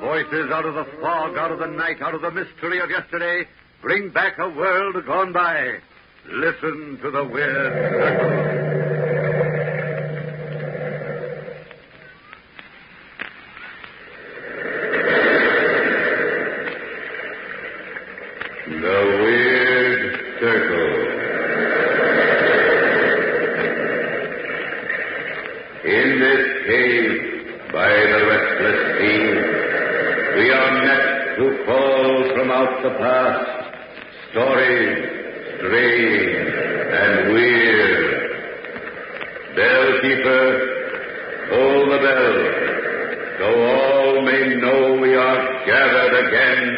Voices out of the fog, out of the night, out of the mystery of yesterday, bring back a world gone by. Listen to the weird circle. The Weird Circle. In this cave, by the restless sea, we are met to call from out the past stories strange and weird. Bellkeeper, toll the bell, so all may know we are gathered again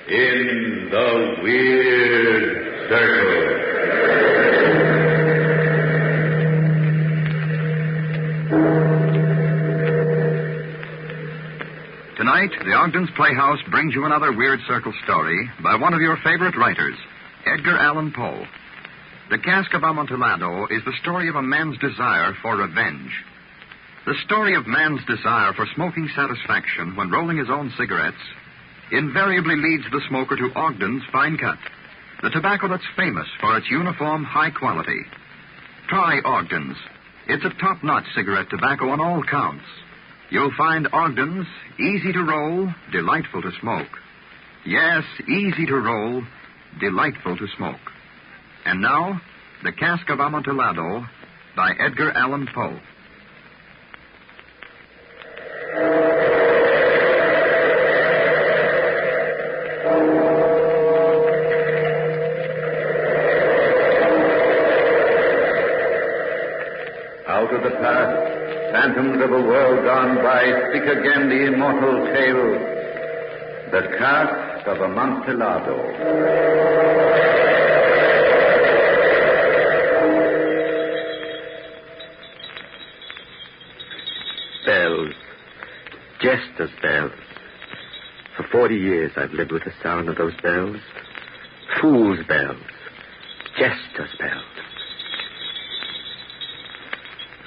in the Weird Circle. Tonight, the Ogden's Playhouse brings you another Weird Circle story by one of your favorite writers, Edgar Allan Poe. The Cask of Amontillado is the story of a man's desire for revenge. The story of man's desire for smoking satisfaction when rolling his own cigarettes invariably leads the smoker to Ogden's Fine Cut, the tobacco that's famous for its uniform high quality. Try Ogden's. It's a top-notch cigarette tobacco on all counts. You'll find Ogden's easy to roll, delightful to smoke. Yes, easy to roll, delightful to smoke. And now, The Cask of Amontillado by Edgar Allan Poe. Out of the past, phantoms of a world gone by, speak again the immortal tale, The Cask of Amontillado. Bells. Jester's bells. For 40 years I've lived with the sound of those bells. Fool's bells. Jester's bells.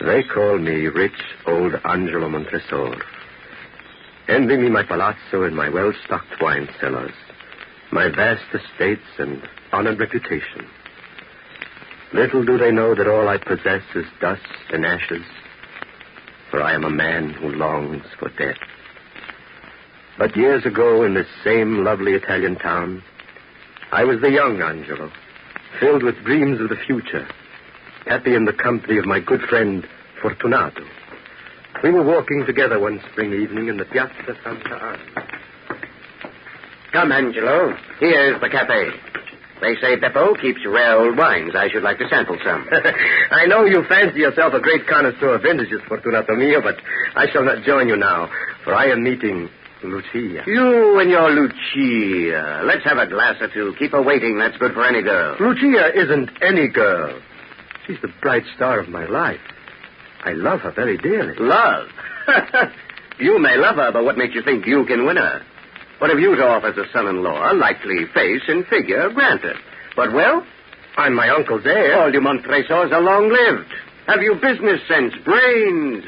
They call me rich old Angelo Montresor. Envy me my palazzo and my well-stocked wine cellars, my vast estates and honored reputation. Little do they know that all I possess is dust and ashes, for I am a man who longs for death. But years ago, in this same lovely Italian town, I was the young Angelo, filled with dreams of the future, happy in the company of my good friend, Fortunato. We were walking together one spring evening in the Piazza Santa Anna. Come, Angelo. Here's the cafe. They say Beppo keeps rare old wines. I should like to sample some. I know you fancy yourself a great connoisseur of vintages, Fortunato mio, but I shall not join you now, for I am meeting Lucia. You and your Lucia. Let's have a glass or two. Keep her waiting. That's good for any girl. Lucia isn't any girl. She's the bright star of my life. I love her very dearly. Love? You may love her, but what makes you think you can win her? What have you to offer as a son-in-law? Likely face and figure, granted. But, well, I'm my uncle's heir. All you Montresors are long-lived. Have you business sense, brains,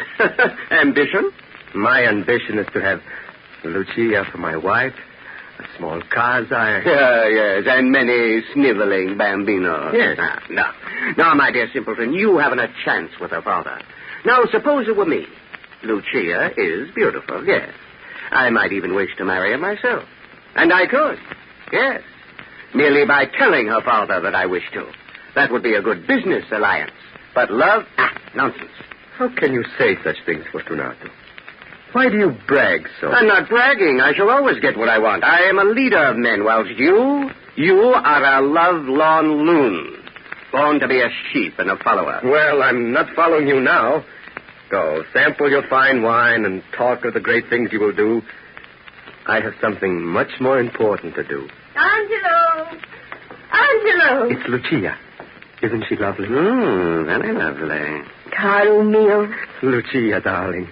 ambition? My ambition is to have Lucia for my wife, a small Kazai. Yes, and many sniveling bambinos. Yes. Now, my dear simpleton, you haven't a chance with her father. Now, suppose it were me. Lucia is beautiful, yes. I might even wish to marry her myself. And I could, yes. Merely by telling her father that I wish to. That would be a good business alliance. But love? Nonsense. How can you say such things, Fortunato? Why do you brag so? I'm not bragging. I shall always get what I want. I am a leader of men, whilst you are a love-lorn loon. Born to be a sheep and a follower. Well, I'm not following you now. Go, sample your fine wine and talk of the great things you will do. I have something much more important to do. Angelo! Angelo! It's Lucia. Isn't she lovely? Very lovely. Caro mio. Lucia, darling.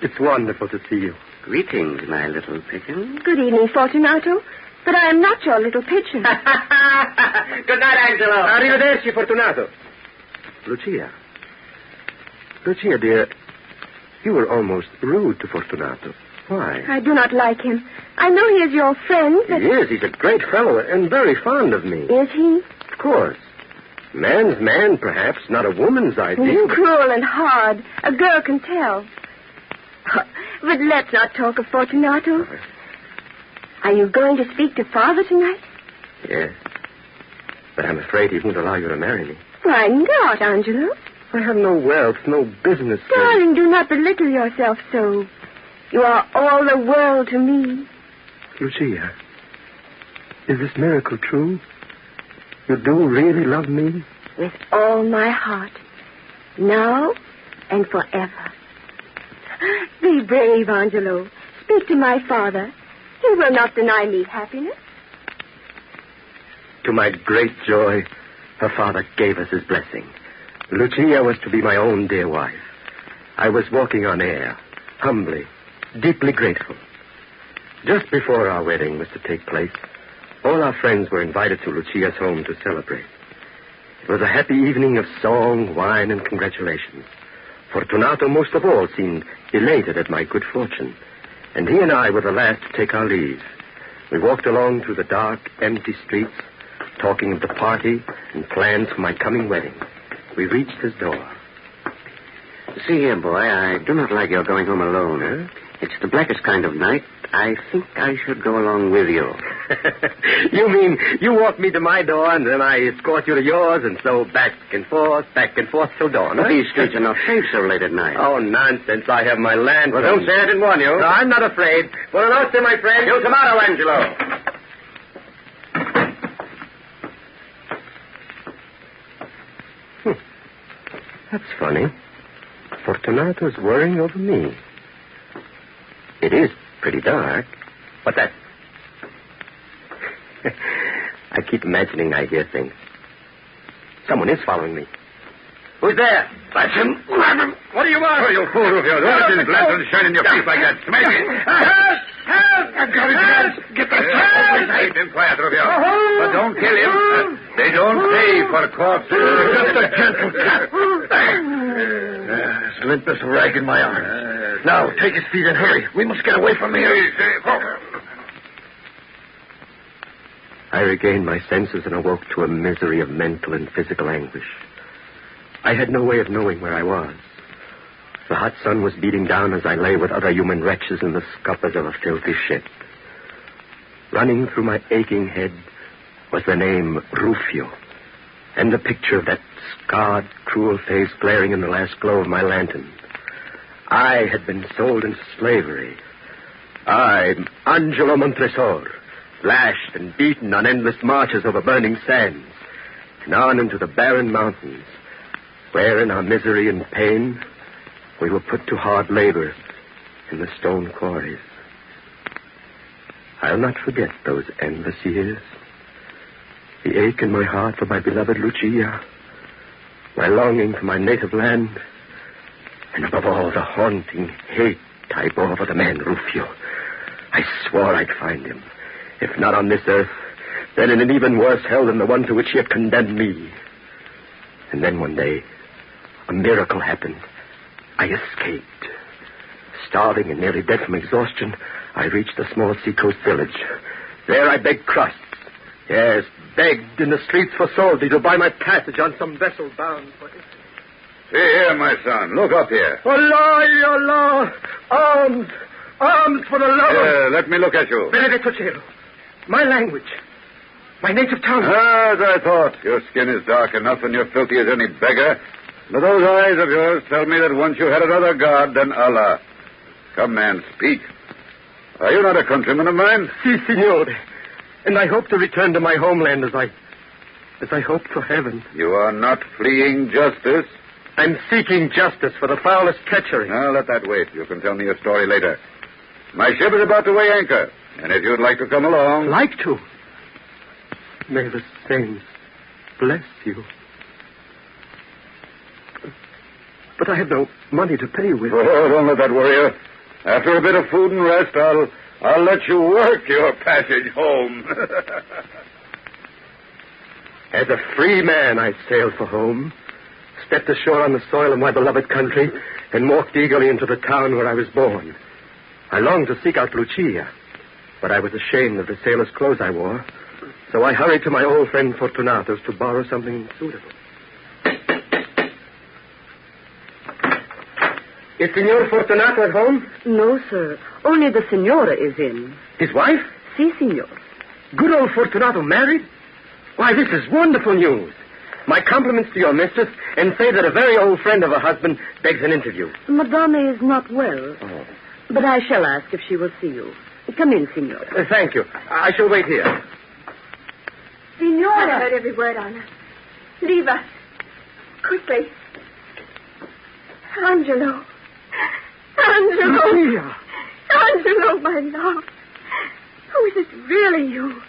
It's wonderful to see you. Greetings, my little pigeon. Good evening, Fortunato. But I am not your little pigeon. Good night, Angelo. Arrivederci, Fortunato. Lucia. Lucia, dear, you were almost rude to Fortunato. Why? I do not like him. I know he is your friend, but... He is. He's a great fellow and very fond of me. Is he? Of course. Man's man, perhaps, not a woman's ideal. He's cruel and hard. A girl can tell. But let's not talk of Fortunato. Are you going to speak to Father tonight? Yes. But I'm afraid he won't allow you to marry me. Why not, Angelo? I have no wealth, no business. Darling, do not belittle yourself so. You are all the world to me. Lucia, is this miracle true? You do really love me? With all my heart. Now and forever. Be brave, Angelo. Speak to my father. He will not deny me happiness. To my great joy, her father gave us his blessing. Lucia was to be my own dear wife. I was walking on air, humbly, deeply grateful. Just before our wedding was to take place, all our friends were invited to Lucia's home to celebrate. It was a happy evening of song, wine, and congratulations. Fortunato, most of all, seemed elated at my good fortune, and he and I were the last to take our leave. We walked along through the dark, empty streets, talking of the party and plans for my coming wedding. We reached his door. See here, boy, I do not like your going home alone. Huh? It's the blackest kind of night. I think I should go along with you. You mean you walk me to my door and then I escort you to yours and so back and forth till dawn, huh? These streets are not safe so late at night. Oh, nonsense. I have my land. Well, don't say I didn't warn you. No, I'm not afraid. Buona notte, my friend. Till tomorrow, Angelo. That's funny. Fortunato's worrying over me. It is pretty dark. What's that? I keep imagining I hear things. Someone is following me. Who's there? That's him. Grab him. What do you want? Oh, you fool, Rufio. Don't let this lantern shine in your face like that. Smack it. Help! I've got his hands. Get the help! Keep him quiet, Rufio. But don't kill him. They don't pay for corpses. Just a gentle tap. It's limp as a rag in my arm. Now, take his feet and hurry. We must get away from here. I regained my senses and awoke to a misery of mental and physical anguish. I had no way of knowing where I was. The hot sun was beating down as I lay with other human wretches in the scuppers of a filthy ship. Running through my aching head was the name Rufio, and the picture of that scarred, cruel face glaring in the last glow of my lantern. I had been sold into slavery. I'm Angelo Montresor, lashed and beaten on endless marches over burning sands, and on into the barren mountains, where in our misery and pain we were put to hard labor in the stone quarries. I'll not forget those endless years. The ache in my heart for my beloved Lucia, my longing for my native land, and above all, the haunting hate I bore for the man Rufio. I swore I'd find him, if not on this earth, then in an even worse hell than the one to which he had condemned me. And then one day, a miracle happened. I escaped. Starving and nearly dead from exhaustion, I reached a small seacoast village. There I begged crusts. Yes, begged in the streets for soldi to buy my passage on some vessel bound for Italy. See here, my son. Look up here. Allah, Allah! Arms! Arms for the love of... Let me look at you. Benedetto Cielo. My language. My native tongue. As I thought. Your skin is dark enough and you're filthy as any beggar. But those eyes of yours tell me that once you had another god than Allah. Come, man, speak. Are you not a countryman of mine? Si, signore. And I hope to return to my homeland as I hope for heaven. You are not fleeing justice. I'm seeking justice for the foulest treachery. Now, let that wait. You can tell me your story later. My ship is about to weigh anchor. And if you'd like to come along... Like to? May the saints bless you. But I have no money to pay with. Oh, don't let that worry you. After a bit of food and rest, I'll let you work your passage home. As a free man, I sailed for home, stepped ashore on the soil of my beloved country, and walked eagerly into the town where I was born. I longed to seek out Lucia, but I was ashamed of the sailor's clothes I wore, so I hurried to my old friend Fortunato's to borrow something suitable. Is Signor Fortunato at home? No, sir. Only the Signora is in. His wife? Si, Signor. Good old Fortunato married? Why, this is wonderful news. My compliments to your mistress, and say that a very old friend of her husband begs an interview. Madame is not well. Oh. But I shall ask if she will see you. Come in, Signora. Thank you. I shall wait here. Signora. I heard every word, Anna. Leave us. Quickly. Angelo. Angelo. Lucia. Angelo, my love. Oh, is it really you?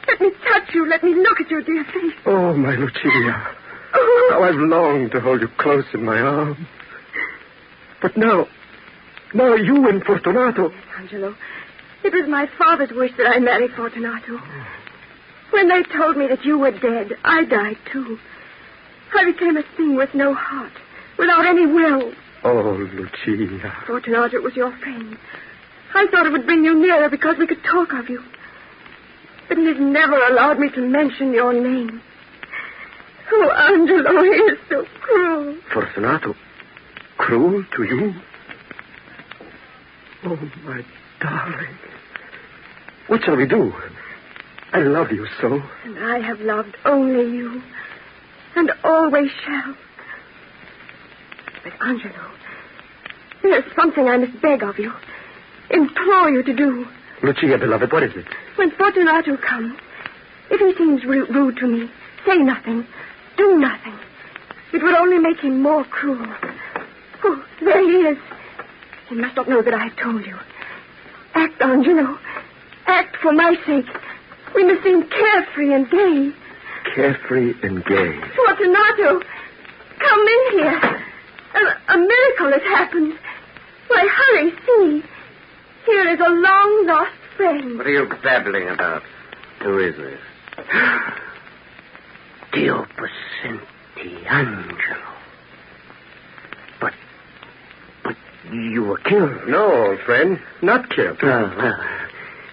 Let me touch you. Let me look at your dear face. Oh, my Lucia. Oh. How I've longed to hold you close in my arms. But now you and Fortunato... Angelo, it was my father's wish that I marry Fortunato. When they told me that you were dead, I died too. I became a thing with no heart, without any will. Oh, Lucia. Fortunato was your friend. I thought it would bring you nearer because we could talk of you. But it has never allowed me to mention your name. Oh, Angelo, he is so cruel. Fortunato? Cruel to you? Oh, my darling. What shall we do? I love you so. And I have loved only you. And always shall. But, Angelo, there's something I must beg of you. Implore you to do. Lucia, beloved, what is it? When Fortunato comes, if he seems rude to me, say nothing. Do nothing. It would only make him more cruel. Oh, there he is. He must not know that I have told you. Act, Angelo. Act for my sake. We must seem carefree and gay. Carefree and gay. Fortunato, come in here. A miracle has happened. Why, hurry, see. Here is a long-lost friend. What are you babbling about? Who is this? Dio Possenti, Angelo. But you were killed. No, old friend. Not killed. Oh, well,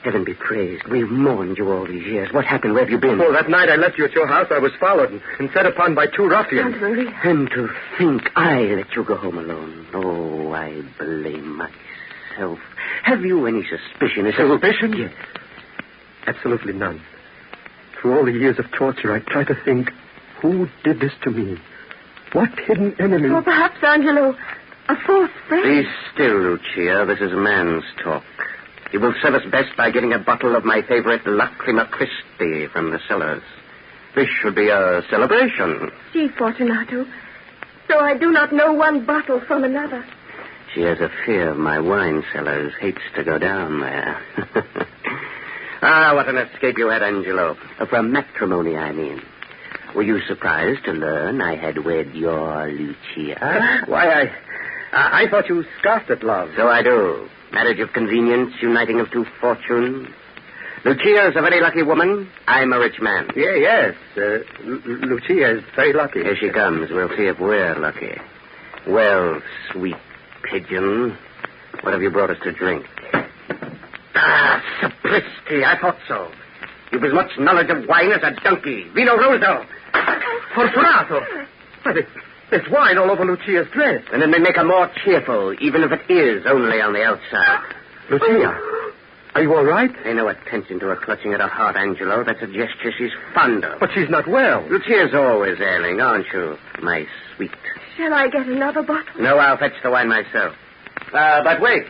heaven be praised. We've mourned you all these years. What happened? Where have you been? Oh, that night I left you at your house, I was followed and set upon by two ruffians. And to think I let you go home alone. Oh, I blame myself. Have you any suspicion? Suspicion? Yes. Absolutely none. Through all the years of torture, I try to think, who did this to me? What hidden enemy? Or perhaps, Angelo, a false friend. Be still, Lucia. This is man's talk. You will serve us best by getting a bottle of my favorite Lacrima Christi from the cellars. This should be a celebration. See, Fortunato, so I do not know one bottle from another. She has a fear my wine cellars hates to go down there. What an escape you had, Angelo. From matrimony, I mean. Were you surprised to learn I had wed your Lucia? Why, I thought you scoffed at love. So I do. Marriage of convenience, uniting of two fortunes. Lucia is a very lucky woman. I'm a rich man. Yes. Lucia is very lucky. Here she comes. We'll see if we're lucky. Well, sweet pigeon, what have you brought us to drink? Sapristi, I thought so. You've as much knowledge of wine as a donkey. Vino Rosso. Fortunato. There's wine all over Lucia's dress. And it may make her more cheerful, even if it is only on the outside. Lucia, are you all right? Pay no attention to her clutching at her heart, Angelo. That's a gesture she's fond of. But she's not well. Lucia's always ailing, aren't you, my sweet? Shall I get another bottle? No, I'll fetch the wine myself. But wait.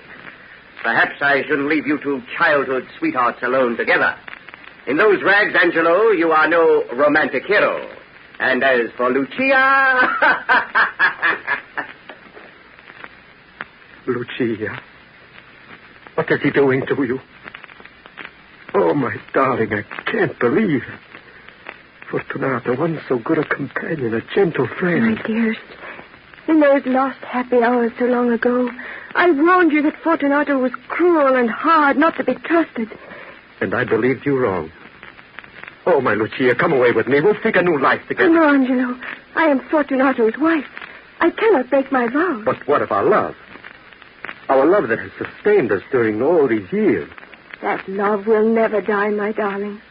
Perhaps I shouldn't leave you two childhood sweethearts alone together. In those rags, Angelo, you are no romantic hero. And as for Lucia... Lucia, what is he doing to you? Oh, my darling, I can't believe it. Fortunato, once so good a companion, a gentle friend. My dearest, in those lost happy hours so long ago, I warned you that Fortunato was cruel and hard, not to be trusted. And I believed you wrong. Oh, my Lucia, come away with me. We'll seek a new life together. No, Angelo. I am Fortunato's wife. I cannot break my vows. But what of our love? Our love that has sustained us during all these years. That love will never die, my darling.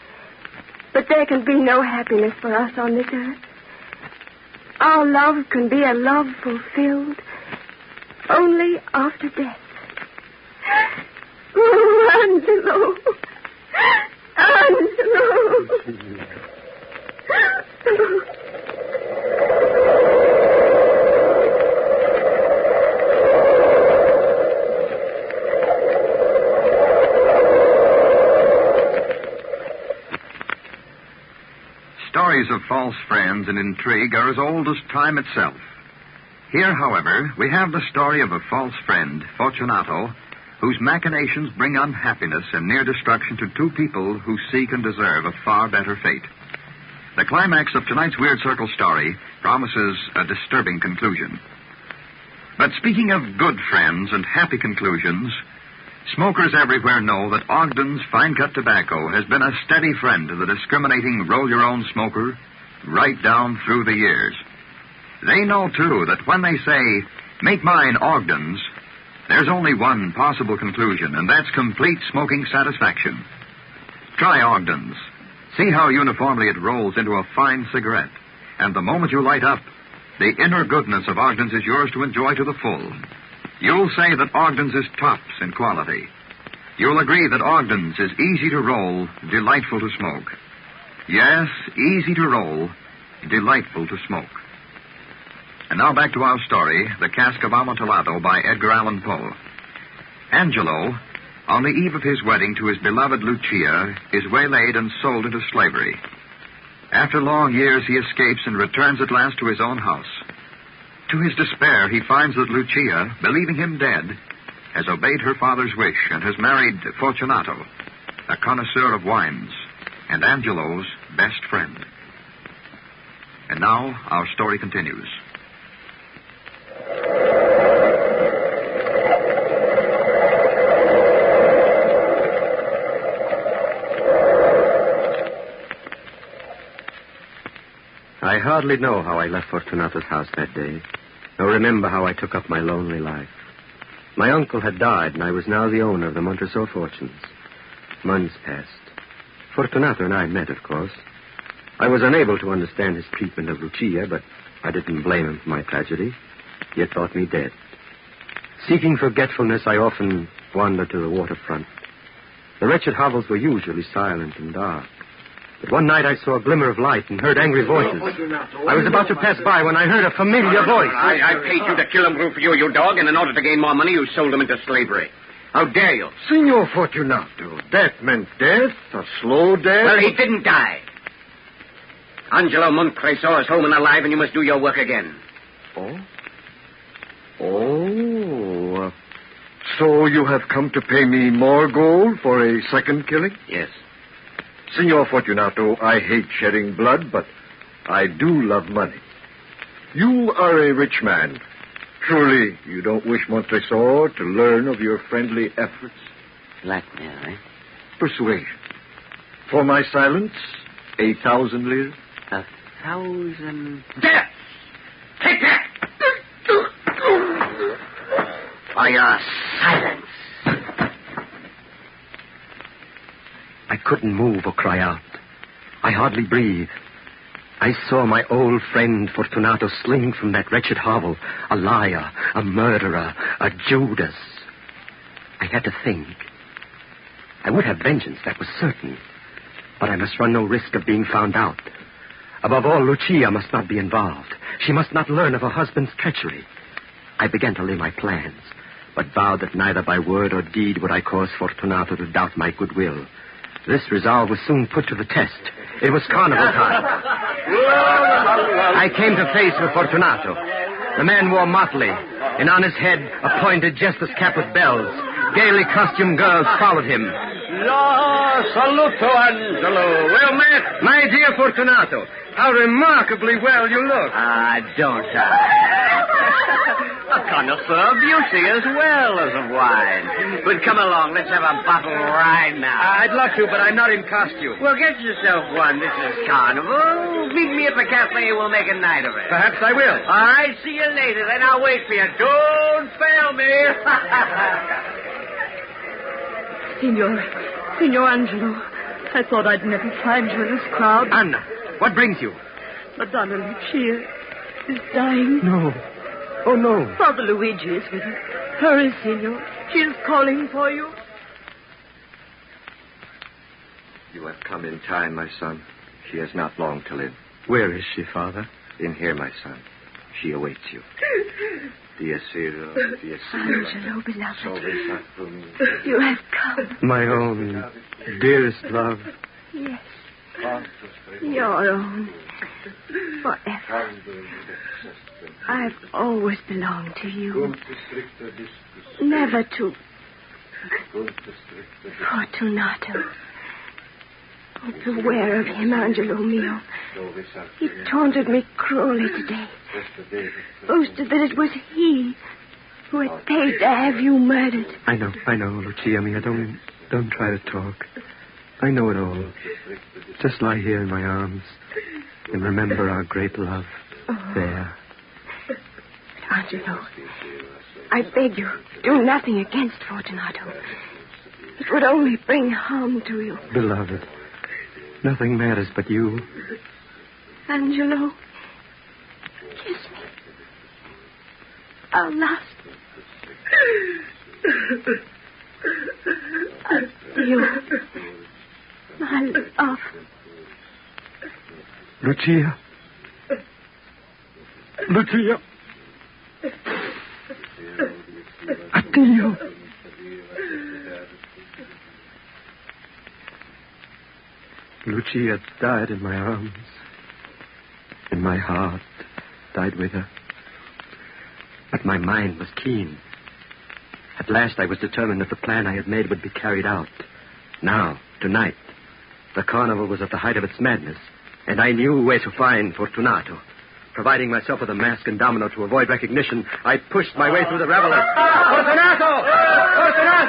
But there can be no happiness for us on this earth. Our love can be a love fulfilled only after death. Oh, Angelo. Angelo. Stories of false friends and intrigue are as old as time itself. Here, however, we have the story of a false friend, Fortunato, whose machinations bring unhappiness and near destruction to two people who seek and deserve a far better fate. The climax of tonight's Weird Circle story promises a disturbing conclusion. But speaking of good friends and happy conclusions, smokers everywhere know that Ogden's fine-cut tobacco has been a steady friend to the discriminating roll-your-own smoker right down through the years. They know, too, that when they say, "Make mine Ogden's," there's only one possible conclusion, and that's complete smoking satisfaction. Try Ogden's. See how uniformly it rolls into a fine cigarette. And the moment you light up, the inner goodness of Ogden's is yours to enjoy to the full. You'll say that Ogden's is tops in quality. You'll agree that Ogden's is easy to roll, delightful to smoke. Yes, easy to roll, delightful to smoke. And now back to our story, The Cask of Amontillado by Edgar Allan Poe. Angelo, on the eve of his wedding to his beloved Lucia, is waylaid and sold into slavery. After long years, he escapes and returns at last to his own house. To his despair, he finds that Lucia, believing him dead, has obeyed her father's wish and has married Fortunato, a connoisseur of wines, and Angelo's best friend. And now, our story continues. I hardly know how I left Fortunato's house that day, nor remember how I took up my lonely life. My uncle had died, and I was now the owner of the Montresor fortunes. Months passed. Fortunato and I met, of course. I was unable to understand his treatment of Lucia, but I didn't blame him for my tragedy. He had thought me dead. Seeking forgetfulness, I often wandered to the waterfront. The wretched hovels were usually silent and dark. But one night I saw a glimmer of light and heard angry voices. I was about to pass by when I heard a familiar voice. I paid you to kill him for you dog, and in order to gain more money, you sold him into slavery. How dare you? Signor Fortunato, that meant death, a slow death. Well, he didn't die. Angelo Montresor is home and alive, and you must do your work again. So you have come to pay me more gold for a second killing? Yes. Signor Fortunato, I hate shedding blood, but I do love money. You are a rich man. Surely you don't wish Montresor to learn of your friendly efforts? Blackmail, eh? Persuasion. For my silence, 1,000 lires? 1,000... Death! Take that! For your silence. I couldn't move or cry out. I hardly breathed. I saw my old friend Fortunato sling from that wretched hovel, a liar, a murderer, a Judas. I had to think. I would have vengeance, that was certain. But I must run no risk of being found out. Above all, Lucia must not be involved. She must not learn of her husband's treachery. I began to lay my plans, but vowed that neither by word or deed would I cause Fortunato to doubt my goodwill. This resolve was soon put to the test. It was carnival time. I came to face with Fortunato. The man wore motley, and on his head a pointed jester's cap with bells. Gaily costumed girls followed him. La saluto, Angelo. Well met. My dear Fortunato, how remarkably well you look. Don't I? A connoisseur of beauty as well as of wine. But come along, let's have a bottle right now. I'd love to, but I'm not in costume. Well, get yourself one. This is carnival. Meet me at the cafe. We'll make a night of it. Perhaps I will. All right, see you later. Then I'll wait for you. Don't fail me. Signor Angelo, I thought I'd never find you in this crowd. Anna, what brings you? Madonna Lucia is dying. No. Oh, no. Father Luigi is with her. Hurry, Signor. She is calling for you. You have come in time, my son. She has not long to live. Where is she, Father? In here, my son. She awaits you. Angelo, beloved, you have come. My own dearest love. Yes, your own, forever. I've always belonged to you. Never to Fortunato. Beware of him, Angelo mio. He taunted me cruelly today. Boasted that it was he who had paid to have you murdered. I know, Lucia mia. Don't try to talk. I know it all. Just lie here in my arms and remember our great love. There. But Angelo, I beg you, do nothing against Fortunato. It would only bring harm to you. Beloved, nothing matters but you. Angelo, kiss me. Our last. You, my love. Lucia. Addio. Lucia died in my arms, and my heart died with her. But my mind was keen. At last I was determined that the plan I had made would be carried out. Now, tonight, the carnival was at the height of its madness, and I knew where to find Fortunato. Providing myself with a mask and domino to avoid recognition, I pushed my way through the revelers. Fortunato!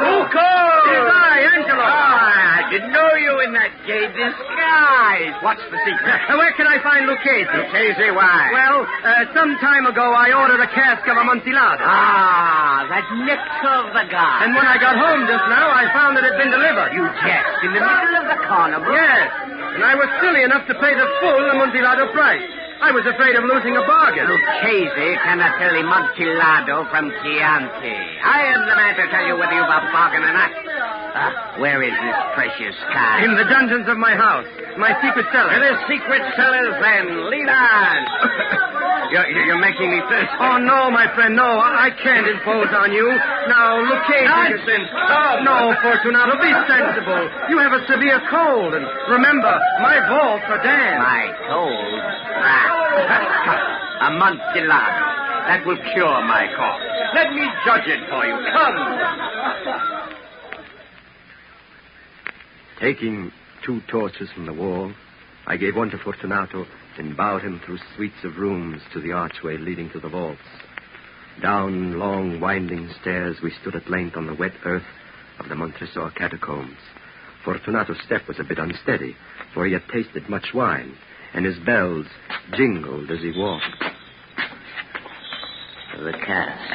Luco! It is I, Angelo! I didn't know you in that gay disguise. What's the secret? Where can I find Lucchese? Lucchese, why? Well, some time ago I ordered a cask of Amontillado. That nectar of the gods. And when I got home just now, I found that it had been delivered. You jest. In the middle of the carnival? Yes. And I was silly enough to pay the full Amontillado price. I was afraid of losing a bargain. Lucchese cannot tell Amontillado from Chianti. I am the man to tell you whether you've a bargain or not. Where is this precious cask? In the dungeons of my house. My secret cellar. To the secret cellars, then. Lead on. You're making me thirsty. Oh, no, my friend, no. I can't impose on you. Now, Lucchese... Nonsense. No, Fortunato, be sensible. You have a severe cold, and remember, my vaults are damp. My cold? Amontillado. That will cure my cough. Let me judge it for you. Come. Taking 2 torches from the wall, I gave one to Fortunato and bowed him through suites of rooms to the archway leading to the vaults. Down long, winding stairs, we stood at length on the wet earth of the Montresor catacombs. Fortunato's step was a bit unsteady, for he had tasted much wine, and his bells jingled as he walked. The cask.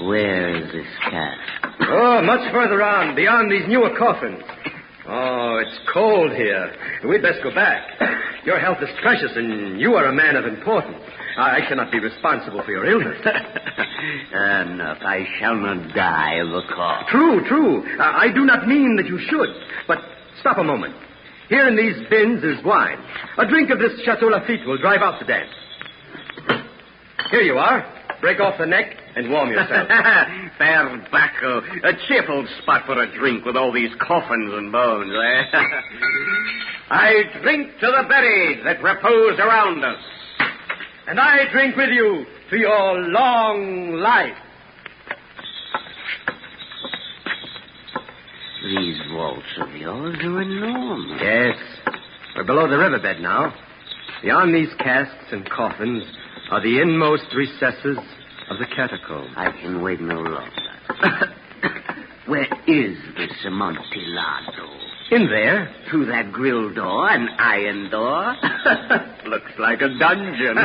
Where is this cask? Oh, much further on, beyond these newer coffins. Oh, it's cold here. We'd best go back. Your health is precious, and you are a man of importance. I cannot be responsible for your illness. Enough. I shall not die of a cough. True. I do not mean that you should. But stop a moment. Here in these bins is wine. A drink of this Chateau Lafitte will drive out the dance. Here you are. Break off the neck and warm yourself. Fair bacco. A cheerful spot for a drink with all these coffins and bones, eh? I drink to the buried that repose around us. And I drink with you to your long life. These vaults of yours are enormous. Yes. We're below the riverbed now. Beyond these casks and coffins are the inmost recesses of the catacomb. I can wait no longer. Where is this Amontillado? In there? Through that grill door, an iron door? Looks like a dungeon.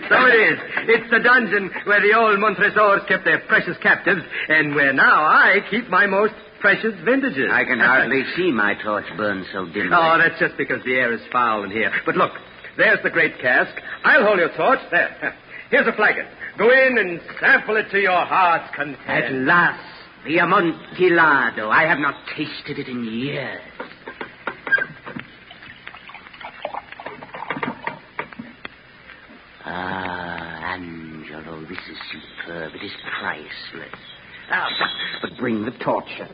So it is. It's the dungeon where the old Montresors kept their precious captives, and where now I keep my most precious vintages. I can hardly see my torch burn so dimly. Oh, that's just because the air is foul in here. But look, there's the great cask. I'll hold your torch. There. Here's a flagon. Go in and sample it to your heart's content. At last, the Amontillado. I have not tasted it in years. Ah, Angelo, this is superb. It is priceless. But bring the torches.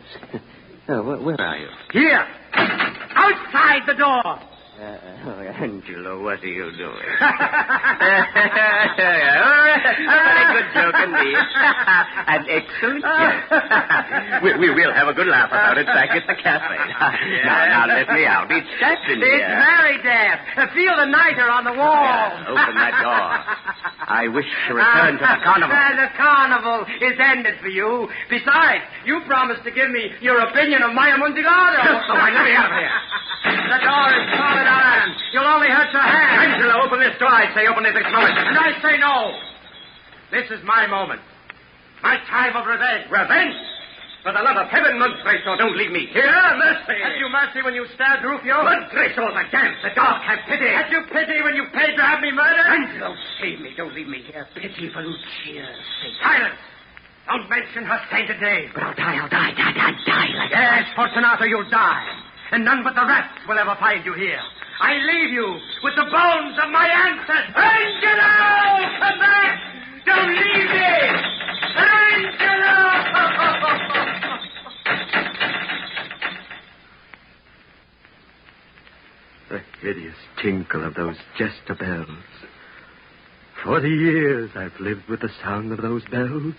Where are you? Here! Outside the door! Angelo, what are you doing? A very good joke indeed. An excellent joke. We'll have a good laugh about it back at the cafe. Now, let me out. It's Captain here. It's very damp. Feel the niter on the wall. Open that door. I wish to return to the carnival. The carnival is ended for you. Besides, you promised to give me your opinion of my Amontillado. So let me out of here. The door is solid iron. You'll only hurt your hand. Angela, open this door. I say open it this moment. And I say no. This is my moment. My time of revenge. Revenge? For the love of heaven, Montresor, don't leave me here. Mercy. Had you mercy when you stabbed Rufio? Montresor, the damn, the dog have pity. Had you pity when you paid to have me murdered? Angelo, save me. Don't leave me here. Pity for Lucia's sake. Silence. Don't mention her sainted name. But I'll die like Yes, Fortunato, you'll die. And none but the rats will ever find you here. I leave you with the bones of my ancestors. Angelo! Come back! Don't leave me! Angelo! The hideous tinkle of those jester bells. 40 years I've lived with the sound of those bells.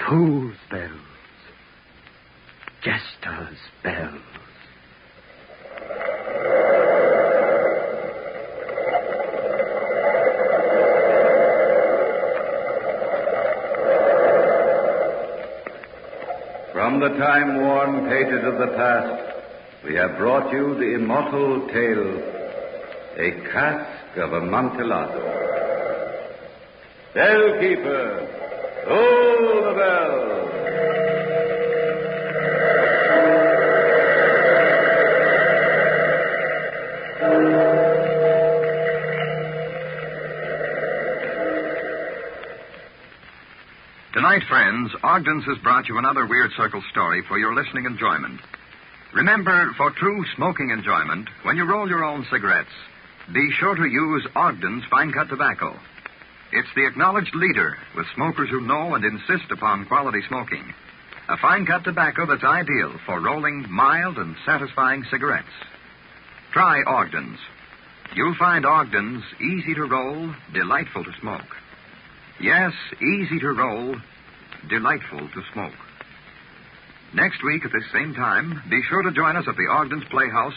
Fool's bells. Jester's bells. From the time-worn pages of the past, we have brought you the immortal tale, A Cask of Amontillado. Bellkeeper, toll the bell. Tonight, friends, Ogden's has brought you another Weird Circle story for your listening enjoyment. Remember, for true smoking enjoyment, when you roll your own cigarettes, be sure to use Ogden's fine-cut tobacco. It's the acknowledged leader with smokers who know and insist upon quality smoking. A fine-cut tobacco that's ideal for rolling mild and satisfying cigarettes. Try Ogden's. You'll find Ogden's easy to roll, delightful to smoke. Yes, easy to roll, delightful to smoke. Next week at this same time, be sure to join us at the Ogden's Playhouse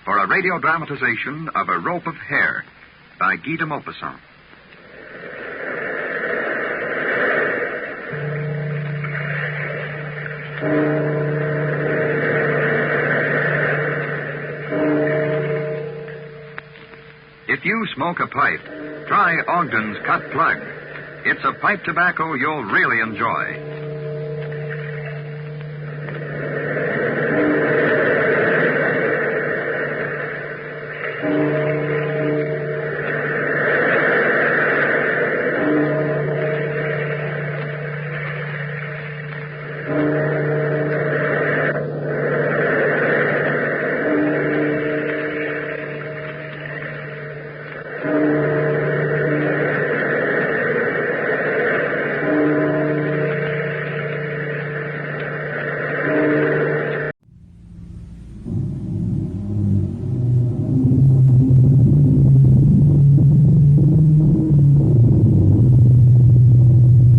for a radio dramatization of A Rope of Hair by Guy de Maupassant. If you smoke a pipe, try Ogden's Cut Plug. It's a pipe tobacco you'll really enjoy.